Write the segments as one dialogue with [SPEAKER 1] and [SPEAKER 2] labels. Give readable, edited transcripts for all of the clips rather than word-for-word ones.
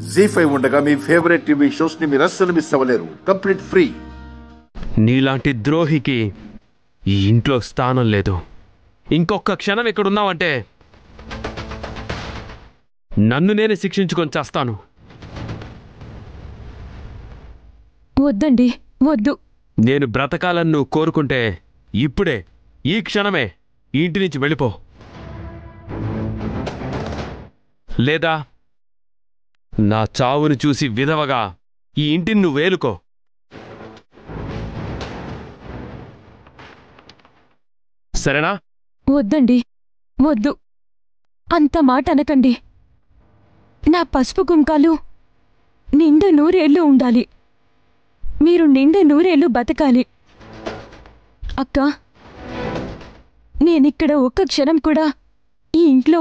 [SPEAKER 1] జీ5 ఉండగా మీ favourite TV shows ని మీరు అస్సలు మిస్ అవ్వలేరు. Complete free.
[SPEAKER 2] నీలాంటి ద్రోహికి ఈ ఇంట్లో స్థానం లేదు. ఇంకొక క్షణం ఇక్కడున్నావంటే నన్ను నేనే శిక్షించుకొని చేస్తాను.
[SPEAKER 3] వద్దండి, వద్దు.
[SPEAKER 2] నేను బ్రతకాలని నువ్వు కోరుకుంటే ఇప్పుడే ఈ క్షణమే ఈ ఇంటి నుంచి వెళ్ళిపో. లేదా నా చావును చూసి విధవగా ఈ ఇంటిని నువ్వు వేలుకో. సరేనా?
[SPEAKER 3] వద్దండి, వద్దు. అంత మాట అనకండి. నా పసుపు కుంకాలు నిండు నూరేళ్లు ఉండాలి. మీరు నిండు నూరేళ్లు బతకాలి. అక్క, నేనిక్కడ ఒక్క క్షణం కూడా ఈ ఇంట్లో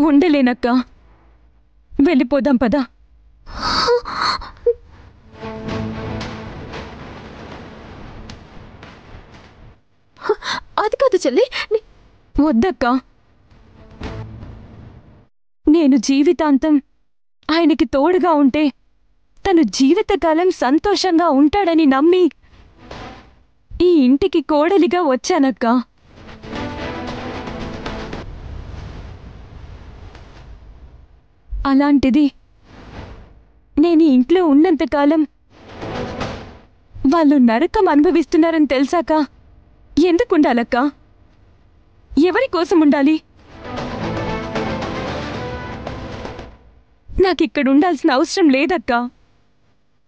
[SPEAKER 3] ఉండలేనక్క. వెళ్ళిపోదాం పదా. అది కాదు చెల్లి. వద్దక్క. నేను జీవితాంతం ఆయనకి తోడుగా ఉంటే తను జీవితకాలం సంతోషంగా ఉంటాడని నమ్మి ఈ ఇంటికి కోడలిగా వచ్చానక్క. అలాంటిది నేను ఇంట్లో ఉన్నంతకాలం వాళ్ళు నరకం అనుభవిస్తున్నారని తెలిసాక ఎందుకుండాలక్క? ఎవరి కోసం ఉండాలి? నాకిక్కడుండాల్సిన అవసరం లేదక్క.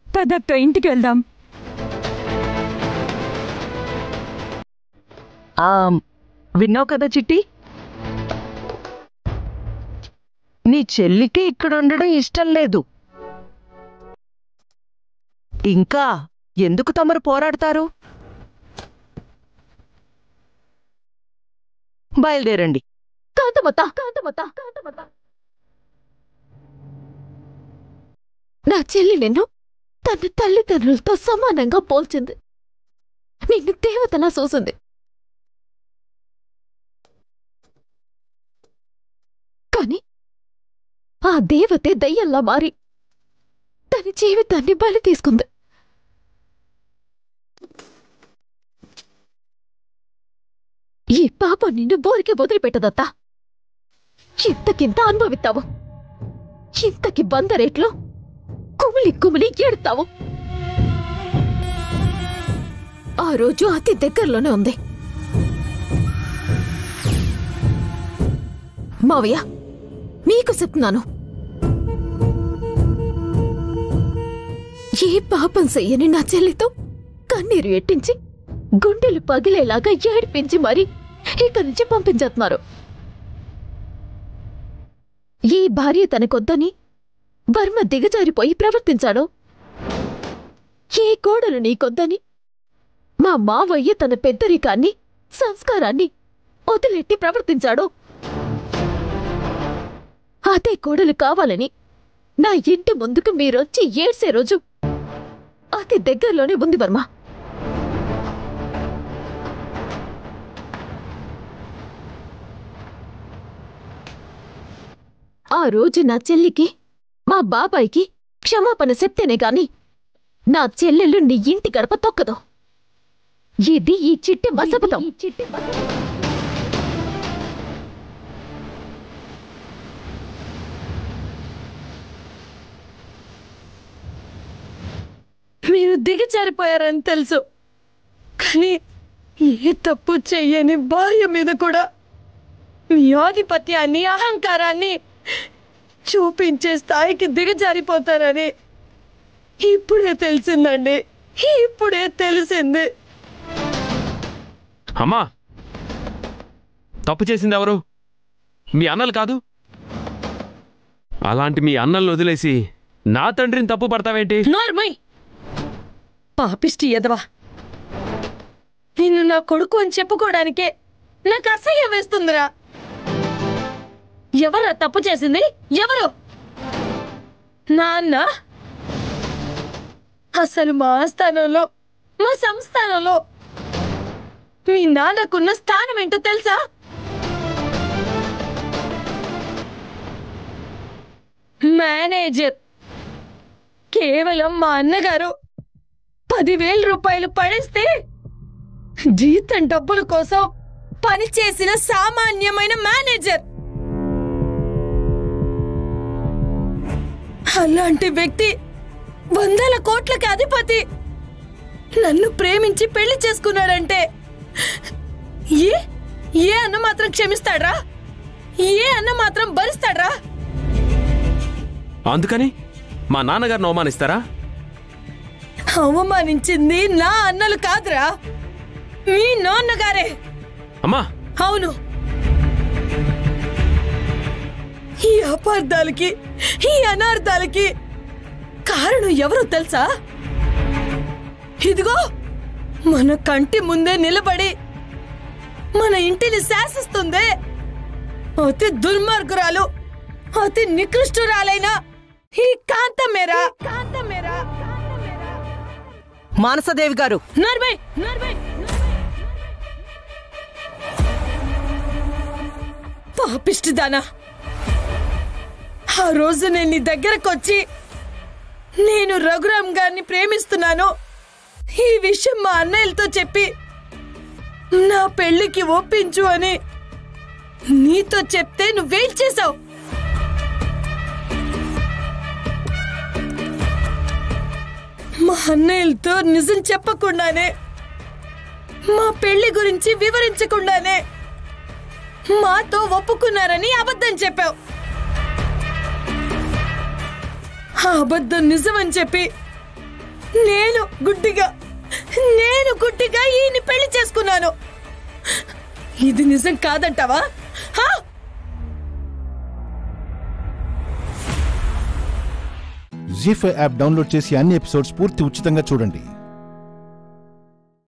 [SPEAKER 3] పదక్క, ఇంటికి వెళ్దాం.
[SPEAKER 4] విన్నావు కదా చిట్టి, నీ చెల్లికి ఇక్కడ ఉండడం ఇష్టం లేదు. ఇంకా ఎందుకు తమరు పోరాడతారు? బయలుదేరండి.
[SPEAKER 5] నా చెల్లి నిన్ను తన తల్లిదండ్రులతో సమానంగా పోల్చింది. నిన్ను దేవతలా చూసింది. కాని ఆ దేవతే దయ్యంలా మారి తన జీవితాన్ని బలి తీసుకుంది. ఈ పాపం నిన్ను బోరికి వదిలిపెట్టదత్తా. ఇంతకింత అనుభవిస్తావు. ఇంతకి బందరేట్లో కుమిలి కుమిలి ఏడుతావు. ఆ రోజు అతి దగ్గరలోనే ఉంది. మావయ్య, మీకు చెప్తున్నాను, ఏ పాపం చెయ్యని నా చెల్లితో కన్నీరు ఎట్టించి గుండెలు పగిలేలాగా ఏడిపించి మరి ఇక్కడి నుంచి పంపించేస్తున్నారు. ఏ భార్య తనకొద్దని వర్మ దిగజారిపోయి ప్రవర్తించాడో, ఏ కోడలు నీకొద్దని మా మావయ్య తన పెద్దరికాన్ని సంస్కారాన్ని వదిలెట్టి ప్రవర్తించాడో, అదే కోడలు కావాలని నా ఇంటి ముందుకు మీరొచ్చి ఏడ్సే రోజు అతి దగ్గరలోనే ఉంది వర్మ. ఆ రోజు నా చెల్లికి మా బాబాయికి క్షమాపణ చెప్తేనే గాని నా చెల్లెళ్ళు నీ ఇంటి గడప తొక్కదు. ఇది ఈ చిట్టి బసపతం.
[SPEAKER 3] మీరు దిగజారిపోయారని తెలుసు, కానీ ఏ తప్పు చెయ్యని భార్య మీద కూడా మీ ఆధిపత్యాన్ని అహంకారాన్ని చూపించే స్థాయికి దిగజారిపోతారని ఇప్పుడే తెలిసిందండి. ఇప్పుడే తెలిసింది.
[SPEAKER 2] అమ్మా, తప్పు చేసింది ఎవరు? మీ అన్నలు కాదు. అలాంటి మీ అన్నల్ని వదిలేసి నా తండ్రిని తప్పు పడతావేంటి?
[SPEAKER 3] నార్మై పాపిష్టి ఎదవా, నిన్ను నా కొడుకు అని చెప్పుకోవడానికే నాకు అసహ్యం వేస్తుందిరా. ఎవరా తప్పు చేసింది? ఎవరు? నాన్న. అసలు మా ఆస్థానంలో, మా సంస్థానంలో మీ నాన్నకున్న స్థానం ఏంటో తెలుసా? మేనేజర్. కేవలం మా అన్నగారు 10,000 రూపాయలు పడేస్తే జీతం డబ్బుల కోసం పనిచేసిన సామాన్యమైన మేనేజర్. అలాంటి వ్యక్తి 100 కోట్లకి అధిపతి నన్ను ప్రేమించి పెళ్లి చేసుకున్నాడంటే ఏ అన్న మాత్రం క్షమిస్తాడ్రా? ఏ అన్న మాత్రం భరిస్తాడ్రా?
[SPEAKER 2] అందుకని మా నాన్నగారిని అవమానిస్తారా?
[SPEAKER 3] అవమానించింది నా అన్నలు కాదురా, మీ నాన్నగారే.
[SPEAKER 2] అమ్మా,
[SPEAKER 3] అవును. ఈ అపార్థాలకి, ఈ అనార్థాలకి కారణం ఎవరో తెలుసా? ఇదిగో మన కంటి ముందే నిలబడి మన ఇంటిని శాసిస్తుందే అతి దుర్మార్గురాలు, అతి నికృష్టురాలైన ఈ కాంతమేరా.
[SPEAKER 6] మానసదేవి గారు,
[SPEAKER 3] నర్మై పాపిష్టిదానా, ఆ రోజు నేను నీ దగ్గరకొచ్చి నేను రఘురామ్ గారిని ప్రేమిస్తున్నాను, ఈ విషయం మా అన్నయ్యలతో చెప్పి నా పెళ్లికి ఒప్పించు అని నీతో చెప్తే నువ్వేం చేసావు? మా అన్నయ్యలతో నిజం చెప్పకుండానే, మా పెళ్లి గురించి వివరించకుండానే మాతో ఒప్పుకున్నారని అబద్ధం చెప్పావు. ఆ అబద్ధం నిజమని చెప్పి నేను గుడ్డిగా ఈయన్ని పెళ్లి చేసుకున్నాను. ఇది నిజం కాదంటావా?
[SPEAKER 7] జీ5 యాప్ డౌన్లోడ్ చేసి అన్ని ఎపిసోడ్స్ పూర్తి ఉచితంగా చూడండి.